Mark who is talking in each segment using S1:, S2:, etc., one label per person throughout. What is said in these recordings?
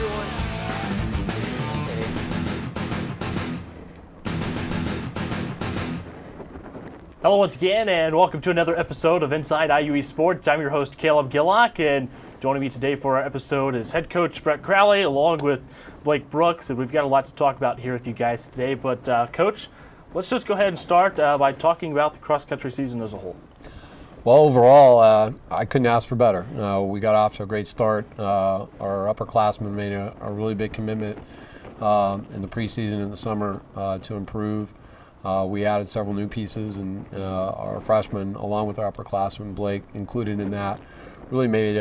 S1: everyone.
S2: Hello once again, and welcome to another episode of Inside IUE Sports. I'm your host, Caleb Gillock, and joining me today for our episode is head coach Brett Crowley, along with Blake Brooks, and we've got a lot to talk about here with you guys today. But, Coach, let's just go ahead and start by talking about the cross-country season as a whole.
S3: Well, overall, I couldn't ask for better. We got off to a great start. Our upperclassmen made a really big commitment in the preseason and the summer to improve. We added several new pieces, and our freshmen, along with our upperclassmen, Blake included in that, really made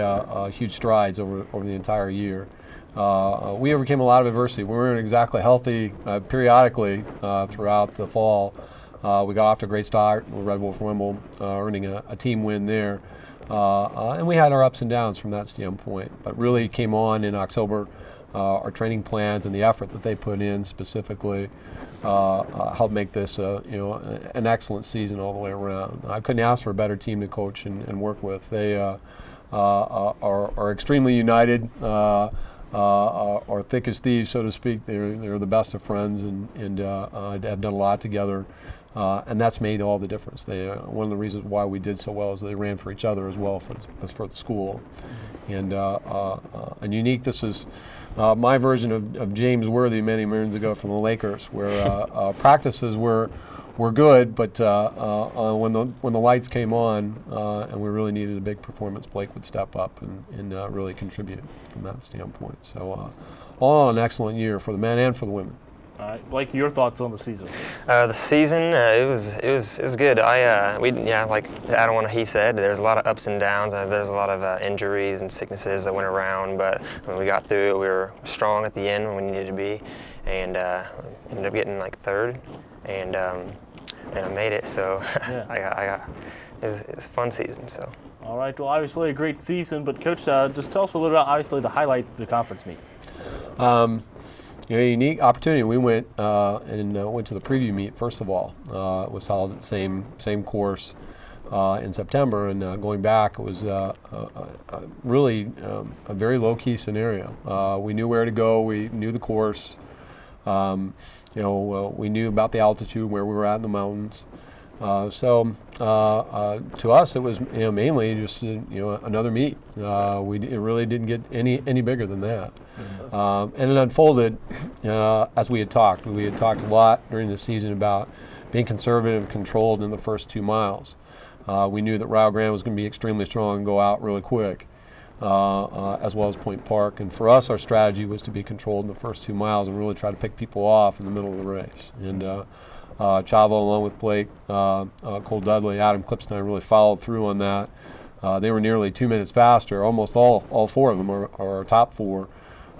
S3: huge strides over the entire year. We overcame a lot of adversity. We weren't exactly healthy periodically throughout the fall. We got off to a great start with Red Wolf Wimble, earning a team win there. And we had our ups and downs from that standpoint, but really came on in October. Our training plans and the effort that they put in specifically helped make this an excellent season all the way around. I couldn't ask for a better team to coach and work with. They are extremely united, are thick as thieves, so to speak. They're the best of friends and have done a lot together. And that's made all the difference. One of the reasons why we did so well is they ran for each other as well as for the school. And unique, this is my version of James Worthy many moons ago from the Lakers, where practices were good, but when the lights came on and we really needed a big performance, Blake would step up and really contribute from that standpoint. So all in an excellent year for the men and for the women.
S2: All right, Blake, your thoughts on the season?
S4: The season, it was good. Like Adam, he said, there's a lot of ups and downs. There's a lot of injuries and sicknesses that went around, but when we got through it, we were strong at the end when we needed to be, and ended up getting like third, and I made it. So
S2: Yeah.
S4: It was a fun season. So.
S2: All right, well, obviously a great season, but Coach, just tell us a little about obviously the highlight of the conference meet.
S3: Unique opportunity. We went went to the preview meet first of all. It was held at the same course in September, and going back, it was really a very low-key scenario. We knew where to go. We knew the course. We knew about the altitude, where we were at in the mountains. So to us, it was mainly just another meet. It really didn't get any bigger than that, and it unfolded as we had talked. We had talked a lot during the season about being conservative and controlled in the first 2 miles. We knew that Rio Grande was going to be extremely strong and go out really quick, as well as Point Park. And for us, our strategy was to be controlled in the first 2 miles and really try to pick people off in the middle of the race. And Chavo, along with Blake, Cole Dudley, Adam Klipstein really followed through on that. They were nearly 2 minutes faster. Almost all four of them, are our top four,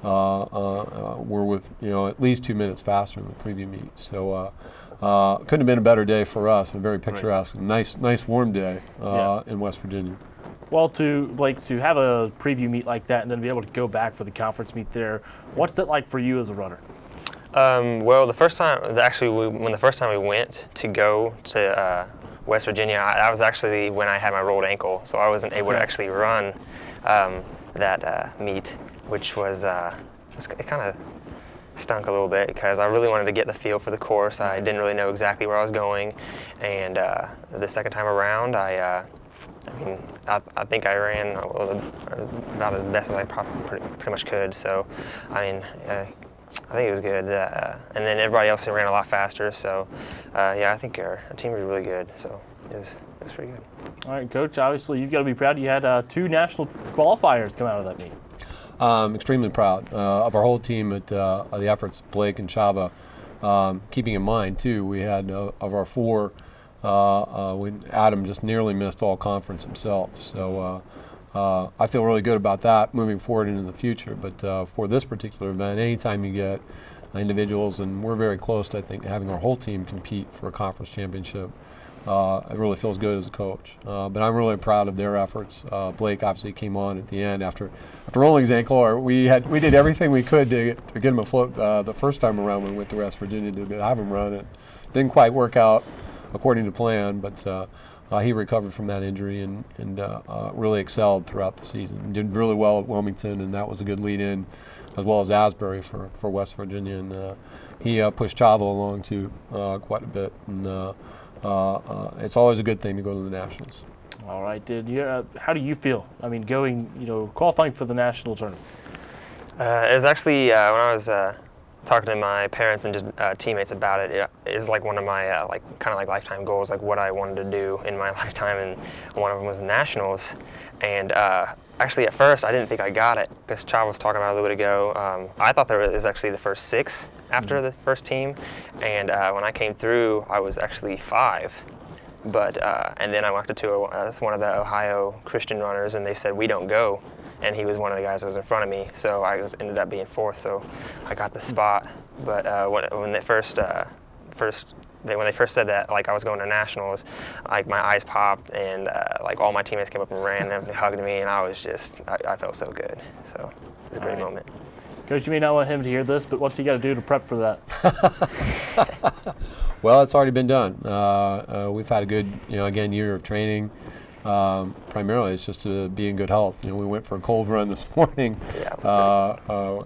S3: were with at least 2 minutes faster in the preview meet. So couldn't have been a better day for us. A very picturesque, nice warm day in West Virginia.
S2: Well, to have a preview meet like that and then be able to go back for the conference meet there, what's that like for you as a runner?
S4: Well, the first time we went to go to West Virginia, that was actually when I had my rolled ankle, so I wasn't able to actually run that meet, which was it kind of stunk a little bit because I really wanted to get the feel for the course. I didn't really know exactly where I was going, and the second time around, I think I ran about as best as I pretty much could. So, I think it was good, and then everybody else ran a lot faster. So, I think our team was really good. So it was pretty good.
S2: All right, Coach. Obviously, you've got to be proud. You had 2 national qualifiers come out of that meet.
S3: Extremely proud of our whole team at the efforts of Blake and Chava. Keeping in mind too, we had of our 4, Adam just nearly missed all conference himself. So. I feel really good about that moving forward into the future. But for this particular event, anytime you get individuals, and we're very close to, I think, having our whole team compete for a conference championship, it really feels good as a coach. But I'm really proud of their efforts. Blake obviously came on at the end after rolling his ankle. We did everything we could to get him afloat the first time around when we went to West Virginia to have him run. It didn't quite work out according to plan, but he recovered from that injury and really excelled throughout the season. Did really well at Wilmington, and that was a good lead-in as well as Asbury for West Virginia, and he pushed Chavo along too quite a bit. And it's always a good thing to go to the nationals.
S2: All right, how do you feel? I mean, qualifying for the national tournament.
S4: It was actually when I was talking to my parents and just teammates about it. It is like one of my kind of lifetime goals, like what I wanted to do in my lifetime, and one of them was nationals. And actually, at first, I didn't think I got it because Chavo was talking about it a little bit ago. I thought there was actually the first 6 after the first team, and when I came through, I was actually 5. But and then I walked to one of the Ohio Christian runners, and they said we don't go. And he was one of the guys that was in front of me, so I ended up being 4th, so I got the spot. But when they first said that, like I was going to nationals, like my eyes popped, and like all my teammates came up and ran and hugged me, and I felt so good. So it was a great moment.
S2: Coach, you may not want him to hear this, but what's he got to do to prep for that?
S3: Well, it's already been done. We've had a good, year of training. Primarily, it's just to be in good health. We went for a cold run this morning.
S4: Yeah.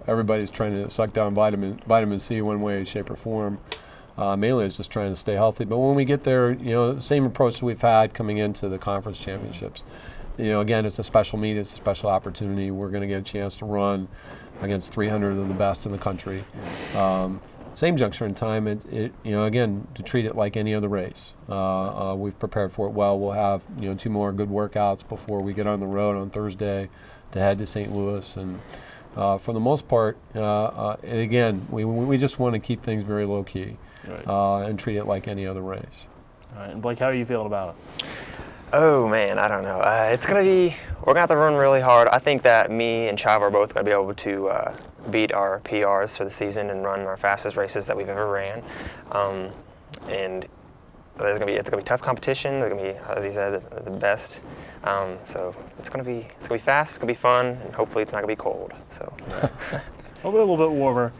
S3: Everybody's trying to suck down vitamin C one way, shape, or form. Mainly, it's just trying to stay healthy. But when we get there, the same approach that we've had coming into the conference championships. Again, it's a special meet. It's a special opportunity. We're going to get a chance to run against 300 of the best in the country. Same juncture in time, again, to treat it like any other race. We've prepared for it well. We'll have 2 more good workouts before we get on the road on Thursday to head to St. Louis. And for the most part, again, we just want to keep things very low key, right, and treat it like any other race.
S2: All right, and Blake, how are you feeling about it?
S4: Oh man, I don't know. We're gonna have to run really hard. I think that me and Chavo are both gonna be able to beat our PRs for the season and run our fastest races that we've ever ran. And it's gonna be tough competition. They're gonna be, as he said, the best. So it's gonna be fast. It's gonna be fun, and hopefully it's not gonna be cold. So
S2: Hopefully a little bit warmer.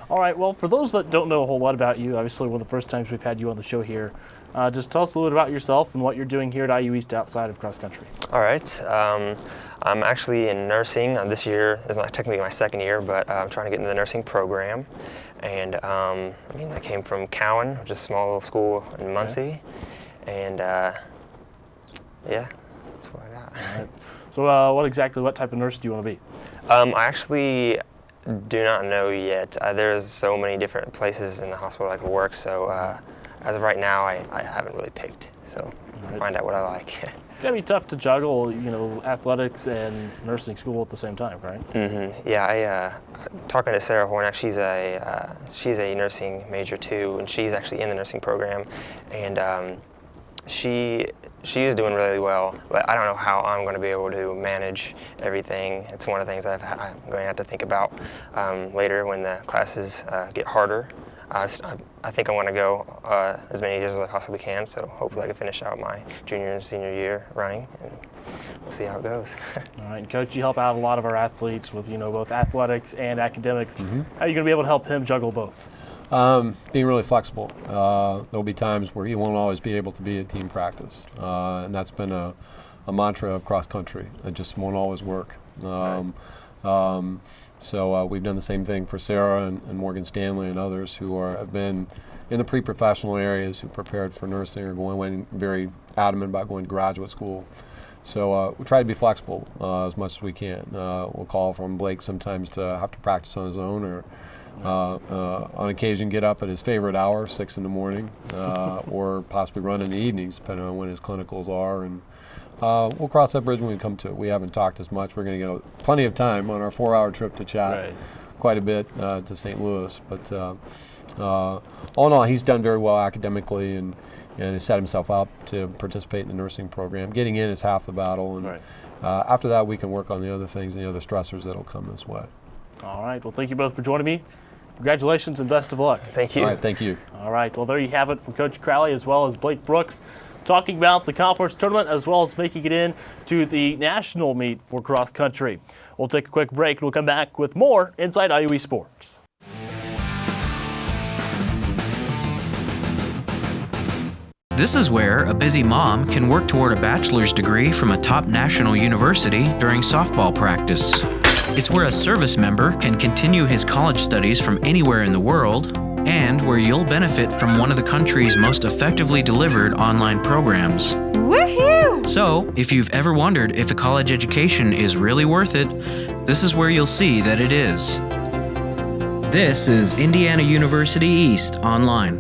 S2: All right. Well, for those that don't know a whole lot about you, obviously one of the first times we've had you on the show here. Just tell us a little bit about yourself and what you're doing here at IU East outside of cross country.
S4: All right. I'm actually in nursing. This year is technically my 2nd year, but I'm trying to get into the nursing program. And I came from Cowan, which is a small little school in Muncie. Okay. And yeah, that's what I got.
S2: All right. So what type of nurse do you want to be?
S4: I actually do not know yet. There's so many different places in the hospital I could work, so as of right now, I haven't really picked. So I'll find out what I like.
S2: It's gotta be tough to juggle, athletics and nursing school at the same time, right?
S4: Mm-hmm. Yeah, talking to Sarah Hornack, she's a nursing major too, and she's actually in the nursing program, and she is doing really well. But I don't know how I'm going to be able to manage everything. It's one of the things I'm going to have to think about later when the classes get harder. I think I want to go as many years as I possibly can, so hopefully I can finish out my junior and senior year running, and we'll see how it goes.
S2: All right, and Coach, you help out a lot of our athletes with both athletics and academics.
S3: Mm-hmm.
S2: How are you going to be able to help him juggle both?
S3: Being really flexible. There'll be times where he won't always be able to be at team practice, and that's been a mantra of cross country. It just won't always work. So we've done the same thing for Sarah and Morgan Stanley and others who have been in the pre-professional areas, who prepared for nursing or going very adamant about going to graduate school. So we try to be flexible as much as we can. We'll call from Blake sometimes to have to practice on his own, or on occasion get up at his favorite hour, 6 in the morning, or possibly run in the evenings, depending on when his clinicals are. And we'll cross that bridge when we come to it. We haven't talked as much. We're going to get plenty of time on our 4-hour trip to chat quite a bit to St. Louis. But all in all, he's done very well academically and has set himself up to participate in the nursing program. Getting in is half the battle. And after that, we can work on the other things and the other stressors that will come this way.
S2: All right. Well, thank you both for joining me. Congratulations and best of luck.
S4: Thank you.
S3: All right, thank you.
S2: All right. Well, there you have it from Coach Crowley as well as Blake Brooks, talking about the conference tournament as well as making it in to the national meet for cross country. We'll take a quick break and we'll come back with more Inside IUE Sports.
S1: This is where a busy mom can work toward a bachelor's degree from a top national university during softball practice. It's where a service member can continue his college studies from anywhere in the world, and where you'll benefit from one of the country's most effectively delivered online programs.
S5: Woohoo!
S1: So, if you've ever wondered if a college education is really worth it, this is where you'll see that it is. This is Indiana University East Online.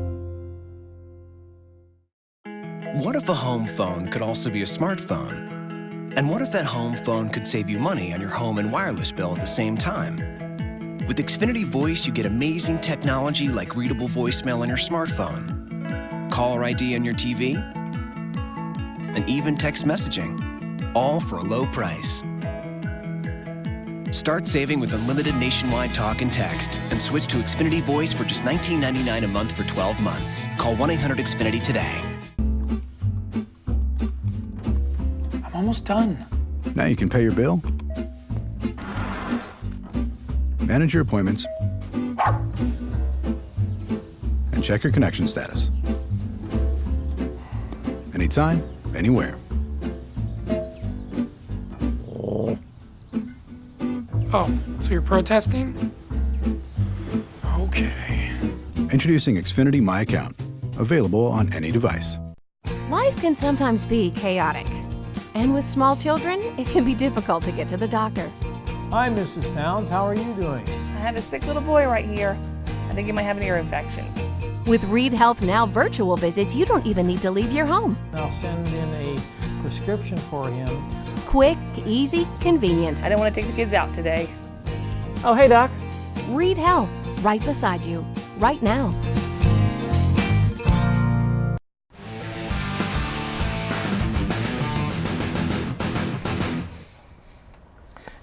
S6: What if a home phone could also be a smartphone? And what if that home phone could save you money on your home and wireless bill at the same time? With Xfinity Voice, you get amazing technology like readable voicemail on your smartphone, caller ID on your TV, and even text messaging, all for a low price. Start saving with unlimited nationwide talk and text and switch to Xfinity Voice for just $19.99 a month for 12 months. Call 1-800-XFINITY today.
S7: Almost done.
S8: Now you can pay your bill, manage your appointments, and check your connection status. Anytime, anywhere.
S7: Oh, so you're protesting? Okay.
S8: Introducing Xfinity My Account, available on any device.
S5: Life can sometimes be chaotic. And with small children, it can be difficult to get to the doctor.
S9: Hi, Mrs. Towns. How are you doing?
S10: I have a sick little boy right here. I think he might have an ear infection.
S5: With Read Health Now virtual visits, you don't even need to leave your home.
S9: I'll send in a prescription for him.
S5: Quick, easy, convenient.
S10: I don't want to take the kids out today.
S9: Oh, hey, Doc.
S5: Read Health, right beside you, right now.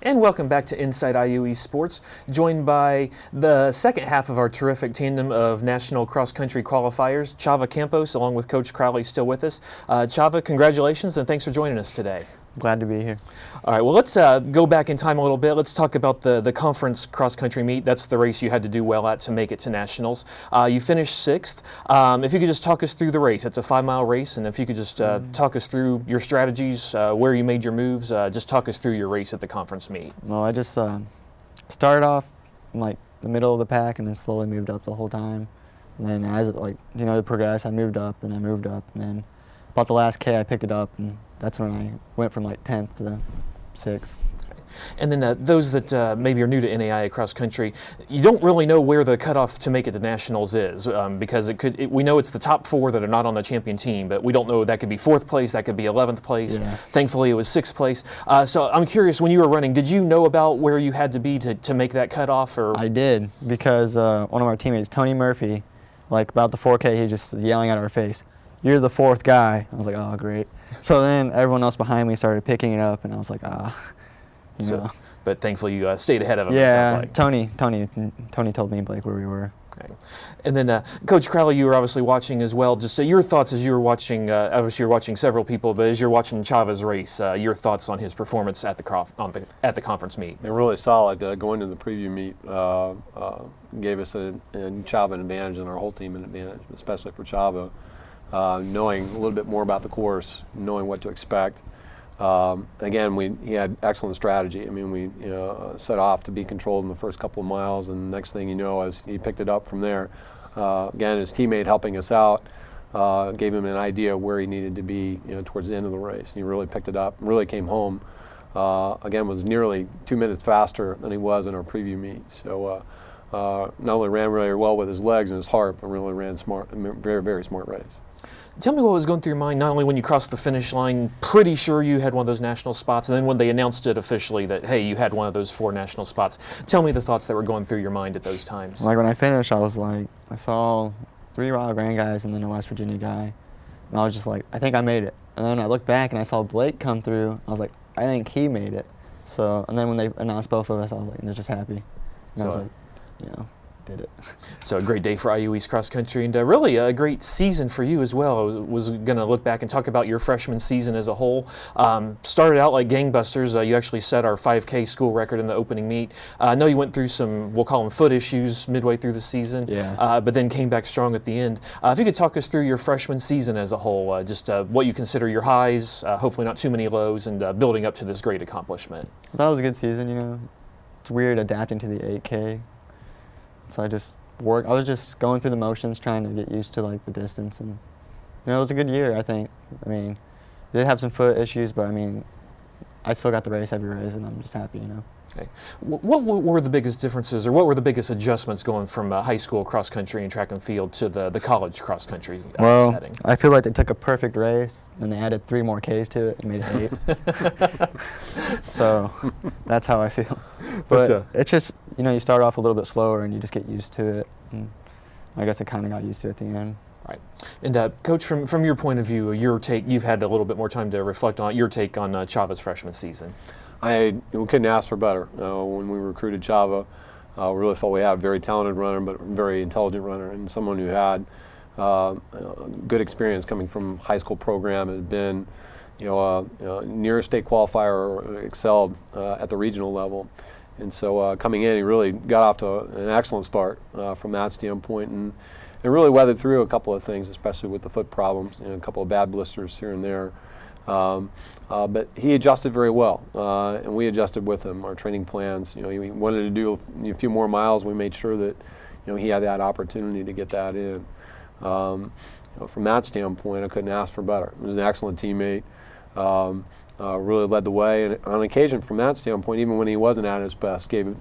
S2: And welcome back to Inside IUE Sports, joined by the second half of our terrific tandem of national cross-country qualifiers, Chava Campos, along with Coach Crowley, still with us. Chava, congratulations and thanks for joining us today.
S11: Glad to be here.
S2: All right, well, let's go back in time a little bit. Let's talk about the conference cross-country meet. That's the race you had to do well at to make it to nationals. You finished 6th. If you could just talk us through the race. It's a 5-mile race, and if you could just talk us through your strategies, where you made your moves, just talk us through your race at the conference meet.
S11: Well, I just started off in like the middle of the pack and then slowly moved up the whole time. And then as it it progressed, I moved up and I moved up, and then about the last K I picked it up, and that's when I went from like 10th to 6th.
S2: And then those that maybe are new to NAIA cross country, you don't really know where the cutoff to make it to nationals is, because we know it's the top 4 that are not on the champion team, but we don't know. That could be 4th place, that could be 11th place.
S11: Yeah.
S2: Thankfully, it was 6th place. So I'm curious, when you were running, did you know about where you had to be to make that cutoff? Or
S11: I did, because one of our teammates, Tony Murphy, like about the 4K, he was just yelling at our face, "You're the 4th guy." I was like, oh, great. So then everyone else behind me started picking it up, and I was like, you know.
S2: But thankfully you stayed ahead of him.
S11: Yeah,
S2: it sounds like.
S11: Tony told me like where we were.
S2: Okay. And then Coach Crowley, you were obviously watching as well. Just your thoughts as you were watching. Obviously, you're watching several people, but as you're watching Chava's race, your thoughts on his performance at the conference meet.
S3: They're really solid. Going to the preview meet gave us and Chava an advantage, and our whole team an advantage, especially for Chava. Knowing a little bit more about the course, knowing what to expect. Again, he had excellent strategy. I mean, we set off to be controlled in the first couple of miles, and the next thing you know, as he picked it up from there. Again, his teammate helping us out gave him an idea of where he needed to be, towards the end of the race. And he really picked it up, really came home. Again, was nearly 2 minutes faster than he was in our preview meet. So not only ran really well with his legs and his heart, but really ran smart, very, very smart race.
S2: Tell me what was going through your mind, not only when you crossed the finish line, pretty sure you had one of those national spots, and then when they announced it officially that, hey, you had one of those 4 national spots. Tell me the thoughts that were going through your mind at those times.
S11: Like when I finished, I was like, I saw 3 Rio Grande guys and then a West Virginia guy, and I was just like, I think I made it. And then I looked back and I saw Blake come through. I was like, I think he made it. So, and then when they announced both of us, I was like, they're just happy. And I was like, did it.
S2: So a great day for IU East Cross Country, and really a great season for you as well. I was going to look back and talk about your freshman season as a whole. Started out like gangbusters. You actually set our 5K school record in the opening meet. I know you went through some, we'll call them foot issues midway through the season, but then came back strong at the end. If you could talk us through your freshman season as a whole, just what you consider your highs, hopefully not too many lows, and building up to this great accomplishment.
S11: I thought it was a good season, it's weird adapting to the 8K. So I was just going through the motions, trying to get used to like the distance, and it was a good year, I think. I mean, I did have some foot issues, but I mean, I still got to race every race, and I'm just happy,
S12: Okay. What were the biggest differences, or what were the biggest adjustments going from high school cross country and track and field to the college cross country setting?
S11: I feel like they took a perfect race and they added 3 more Ks to it and made it 8. So that's how I feel. But it's just, you start off a little bit slower and you just get used to it. And I guess I kind of got used to it at the end.
S12: Right. And Coach, from your point of view, you've had a little bit more time to reflect on your take on Chava's freshman season.
S3: We couldn't ask for better. When we recruited Chava, we really felt we had a very talented runner, but a very intelligent runner, and someone who had good experience coming from high school program, had been, near a state qualifier or excelled at the regional level. And so coming in, he really got off to an excellent start from that standpoint, and really weathered through a couple of things, especially with the foot problems, a couple of bad blisters here and there. But he adjusted very well, and we adjusted with him. Our training plans, he wanted to do a few more miles. We made sure that, he had that opportunity to get that in. From that standpoint, I couldn't ask for better. He was an excellent teammate. Really led the way, and on occasion, from that standpoint, even when he wasn't at his best, gave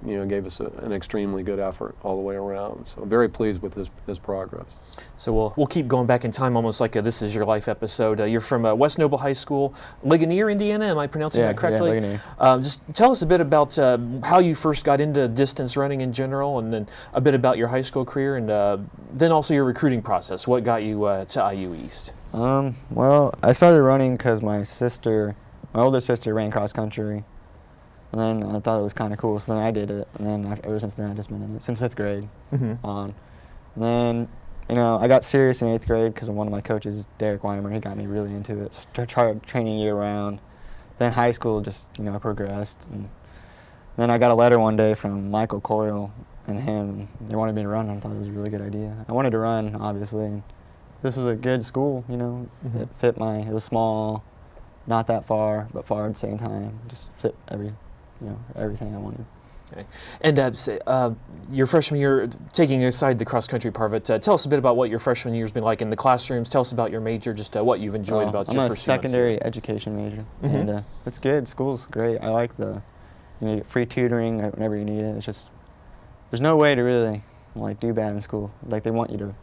S3: us an extremely good effort all the way around. So very pleased with his progress.
S12: So we'll keep going back in time, almost like a This Is Your Life episode. You're from West Noble High School, Ligonier, Indiana. Am I pronouncing that correctly?
S11: Yeah, Ligonier.
S12: Just tell us a bit about how you first got into distance running in general, and then a bit about your high school career, and then also your recruiting process. What got you to IU East?
S11: Well, I started running because my older sister ran cross country, and then I thought it was kind of cool, so then I did it, and then ever since then I've just been in it, since 5th grade on. And then, I got serious in 8th grade because of one of my coaches, Derek Weimer. He got me really into it. Started training year-round. Then high school just, progressed. And then I got a letter one day from Michael Coyle and him, and they wanted me to run, and I thought it was a really good idea. I wanted to run, obviously, and this was a good school, It fit it was small, not that far, but far at the same time. Just fit everything I wanted.
S12: Okay. And your freshman year, taking aside the cross-country part of it, tell us a bit about what your freshman year's been like in the classrooms. Tell us about your major, just what you've enjoyed about your first year.
S11: I'm a secondary education major, and it's good. School's great. I like you get free tutoring whenever you need it. It's just, there's no way to really do bad in school. They want you to,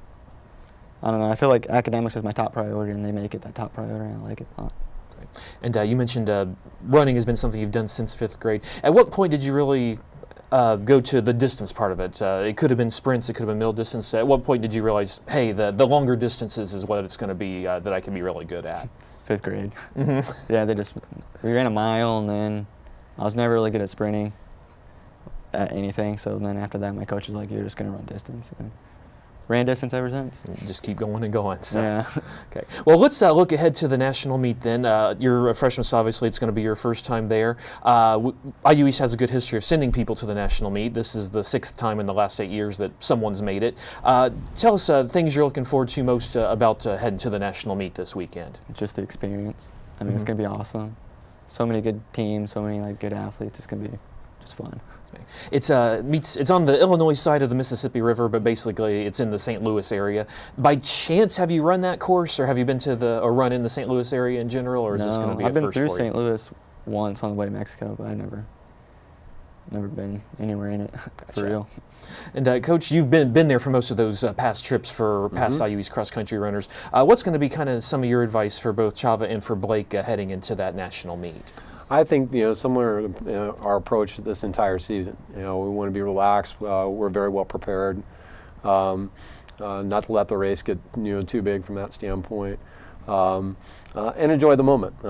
S11: I don't know, I feel like academics is my top priority, and they make it that top priority, and I like it a lot.
S12: And you mentioned running has been something you've done since 5th grade. At what point did you really go to the distance part of it? It could have been sprints, it could have been middle distance. At what point did you realize, hey, the longer distances is what it's going to be that I can be really good at?
S11: 5th grade. Yeah, we ran a mile, and then I was never really good at sprinting at anything. So then after that, my coach was like, "You're just going to run distance." And ran distance ever since.
S12: Just keep going and going. So.
S11: Yeah.
S12: Okay. Well, let's look ahead to the national meet then. You're a freshman, so obviously it's going to be your first time there. IU East has a good history of sending people to the national meet. This is the 6th time in the last 8 years that someone's made it. Tell us things you're looking forward to most about heading to the national meet this weekend.
S11: Just the experience. I mean, it's going to be awesome. So many good teams, so many good athletes. It's going to be just fun.
S12: It's on the Illinois side of the Mississippi River, but basically it's in the St. Louis area. By chance, have you run that course, or have you been to or run in the St. Louis area in general, or is this going to be a first for you?
S11: I've been through St. Louis once on the way to Mexico, but I've never been anywhere in it for real.
S12: And Coach, you've been there for most of those past trips for past IU East cross-country runners. What's going to be kind of some of your advice for both Chava and for Blake heading into that national meet?
S3: I think similar to our approach this entire season. We want to be relaxed. We're very well prepared, not to let the race get too big from that standpoint, and enjoy the moment.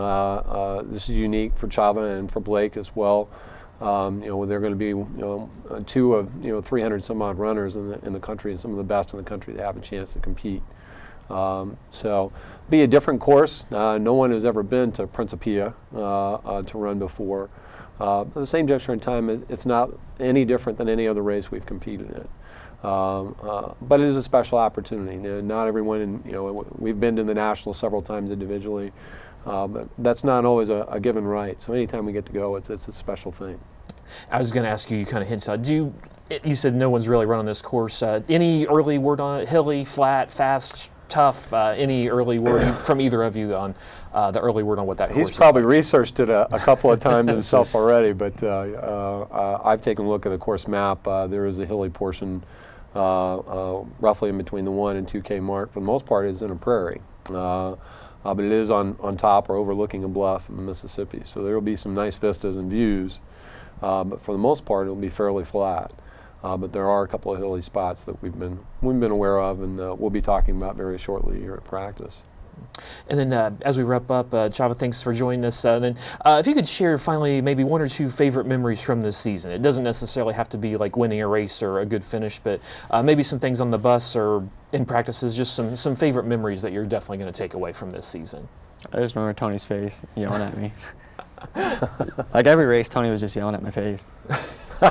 S3: This is unique for Chava and for Blake as well. They're going to be 2 of 300 some odd runners in the country, and some of the best in the country that have a chance to compete. So be a different course. No one has ever been to Principia to run before. At the same juncture in time, it's not any different than any other race we've competed in. But it is a special opportunity. Not everyone, we've been to the Nationals several times individually, but that's not always a given right. So anytime we get to go, it's a special thing.
S12: I was going to ask you, you kind of hinted on, you said no one's really running this course. Any early word on it? Hilly, flat, fast, tough? Any early word from either of you on the early word on what that course is?
S3: He's probably researched it a couple of times himself already, but I've taken a look at the course map. There is a hilly portion roughly in between the 1 and 2K mark. For the most part, it's in a prairie. But it is on top or overlooking a bluff in Mississippi. So there will be some nice vistas and views, but for the most part, it'll be fairly flat. But there are a couple of hilly spots that we've been aware of, and we'll be talking about very shortly here at practice.
S12: And then as we wrap up, Chava, thanks for joining us. Then if you could share finally maybe 1 or 2 favorite memories from this season. It doesn't necessarily have to be like winning a race or a good finish, but maybe some things on the bus or in practices, just some favorite memories that you're definitely going to take away from this season.
S11: I just remember Tony's face yelling at me. Like every race, Tony was just yelling at my face. I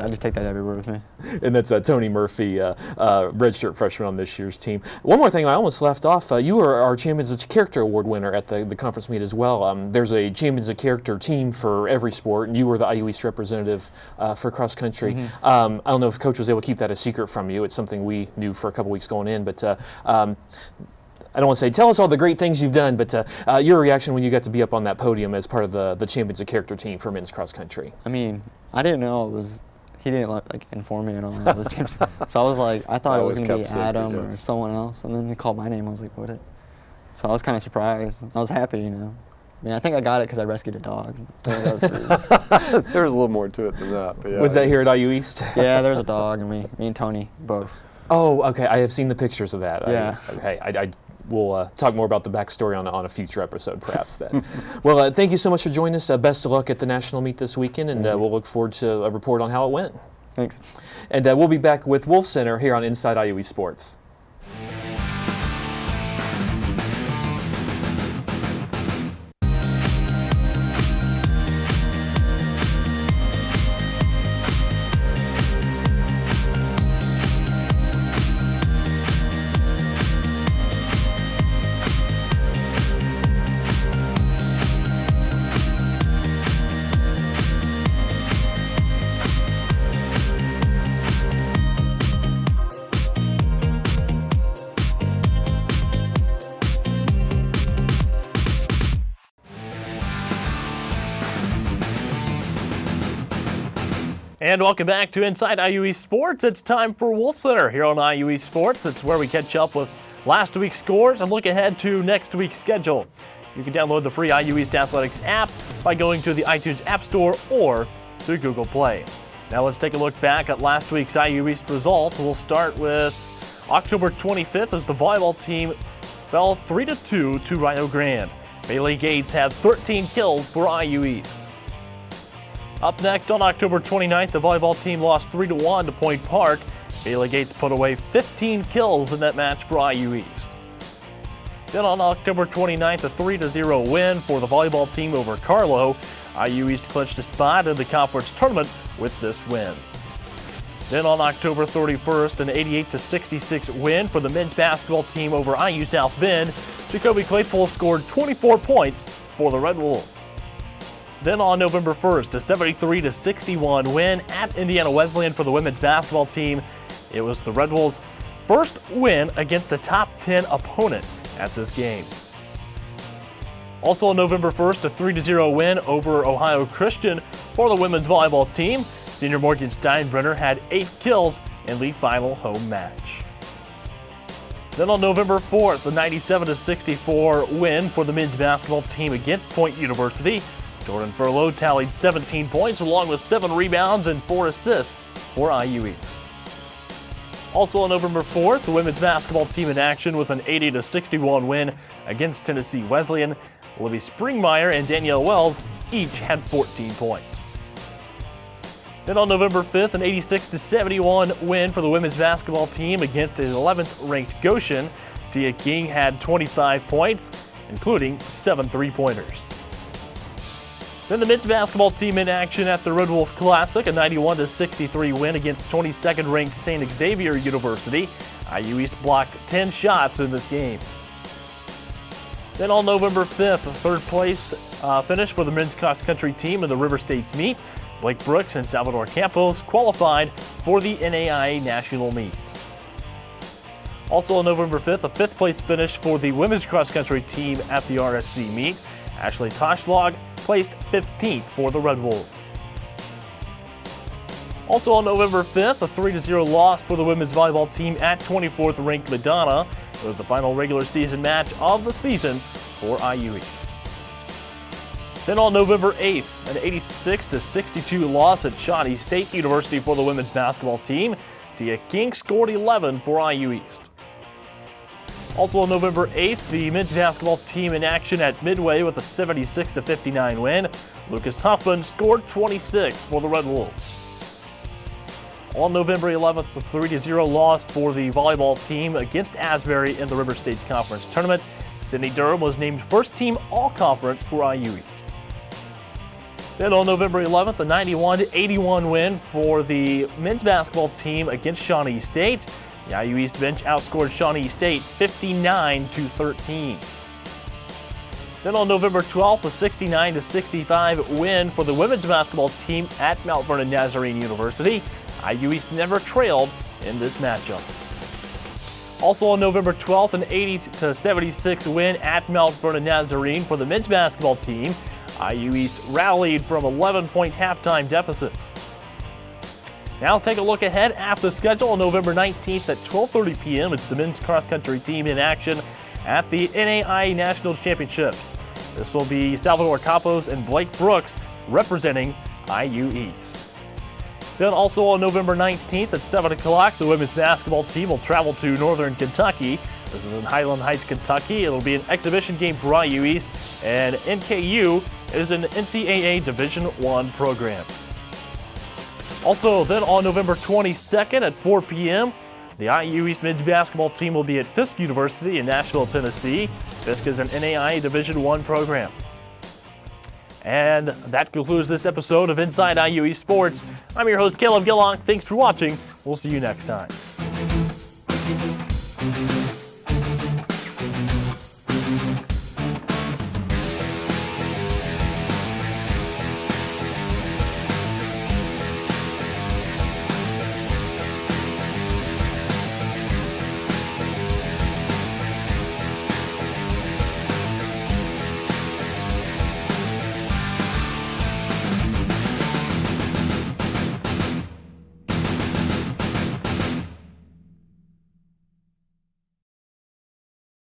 S11: just take that everywhere with me.
S12: And that's Tony Murphy, redshirt freshman on this year's team. One more thing I almost left off. You were our Champions of Character Award winner at the conference meet as well. There's a Champions of Character team for every sport, and you were the IU East representative for cross country. I don't know if Coach was able to keep that a secret from you. It's something we knew for a couple weeks going in, but I don't want to say tell us all the great things you've done, but your reaction when you got to be up on that podium as part of the Champions of Character team for men's cross country.
S11: I mean, I didn't know it was. He didn't like inform me at all. It was James. So I was like, I thought it was going to be Adam or someone else, and then they called my name. I was like, what? So I was kind of surprised. I was happy, I mean, I think I got it because I rescued a dog.
S3: There was a little more to it than that. But yeah.
S12: Was that here at IU East?
S11: Yeah, there was a dog, and me and Tony both.
S12: Oh, okay. I have seen the pictures of that.
S11: Yeah.
S12: We'll talk more about the backstory on a future episode, perhaps, then. Well, thank you so much for joining us. Best of luck at the national meet this weekend, and we'll look forward to a report on how it went.
S11: Thanks.
S12: And we'll be back with Wolf Center here on Inside IUE Sports.
S2: And welcome back to Inside IUE Sports. It's time for Wolf Center here on IUE Sports. It's where we catch up with last week's scores and look ahead to next week's schedule. You can download the free IU East Athletics app by going to the iTunes App Store or through Google Play. Now let's take a look back at last week's IU East results. We'll start with October 25th as the volleyball team fell 3-2 to Rio Grande. Bailey Gates had 13 kills for IU East. Up next on October 29th, the volleyball team lost 3-1 to Point Park. Bailey Gates put away 15 kills in that match for IU East. Then on October 29th, a 3-0 win for the volleyball team over Carlo. IU East clinched a spot in the conference tournament with this win. Then on October 31st, an 88-66 win for the men's basketball team over IU South Bend. Jacoby Claypool scored 24 points for the Red Wolves. Then on November 1st, a 73-61 win at Indiana Wesleyan for the women's basketball team. It was the Red Wolves' first win against a top 10 opponent at this game. Also on November 1st, a 3-0 win over Ohio Christian for the women's volleyball team. Senior Morgan Steinbrenner had 8 kills in the final home match. Then on November 4th, a 97-64 win for the men's basketball team against Point University. Jordan Furlow tallied 17 points along with 7 rebounds and 4 assists for IU East. Also on November 4th, the women's basketball team in action with an 80-61 win against Tennessee Wesleyan. Libby Springmeyer and Danielle Wells each had 14 points. Then on November 5th, an 86-71 win for the women's basketball team against an 11th ranked Goshen. Tia King had 25 points, including 7 three-pointers. Then the men's basketball team in action at the Red Wolf Classic, a 91-63 win against 22nd ranked St. Xavier University. IU East blocked 10 shots in this game. Then on November 5th, a third place finish for the men's cross-country team in the River States meet. Blake Brooks and Salvador Campos qualified for the NAIA National Meet. Also on November 5th, a fifth place finish for the women's cross-country team at the RSC meet. Ashley Toshlag placed 15th for the Red Wolves. Also on November 5th, a 3-0 loss for the women's volleyball team at 24th ranked Madonna. It was the final regular season match of the season for IU East. Then on November 8th, an 86-62 loss at Shawnee State University for the women's basketball team. Tia King scored 11 for IU East. Also on November 8th, the men's basketball team in action at Midway with a 76-59 win. Lucas Huffman scored 26 for the Red Wolves. On November 11th, the 3-0 loss for the volleyball team against Asbury in the River States Conference Tournament. Sydney Durham was named first team All-Conference for IU East. Then on November 11th, a 91-81 win for the men's basketball team against Shawnee State. The IU East bench outscored Shawnee State 59-13. Then on November 12th, a 69-65 win for the women's basketball team at Mount Vernon Nazarene University. IU East never trailed in this matchup. Also on November 12th, an 80-76 win at Mount Vernon Nazarene for the men's basketball team. IU East rallied from 11-point halftime deficit. Now take a look ahead at the schedule. On November 19th at 12:30 p.m., it's the men's cross-country team in action at the NAIA National Championships. This will be Salvador Campos and Blake Brooks representing IU East. Then also on November 19th at 7 o'clock, the women's basketball team will travel to Northern Kentucky. This is in Highland Heights, Kentucky. It'll be an exhibition game for IU East, and NKU is an NCAA Division I program. Also, then on November 22nd at 4 p.m., the IU East men's basketball team will be at Fisk University in Nashville, Tennessee. Fisk is an NAIA Division I program. And that concludes this episode of Inside IU East Sports. I'm your host, Caleb Gillock. Thanks for watching. We'll see you next time.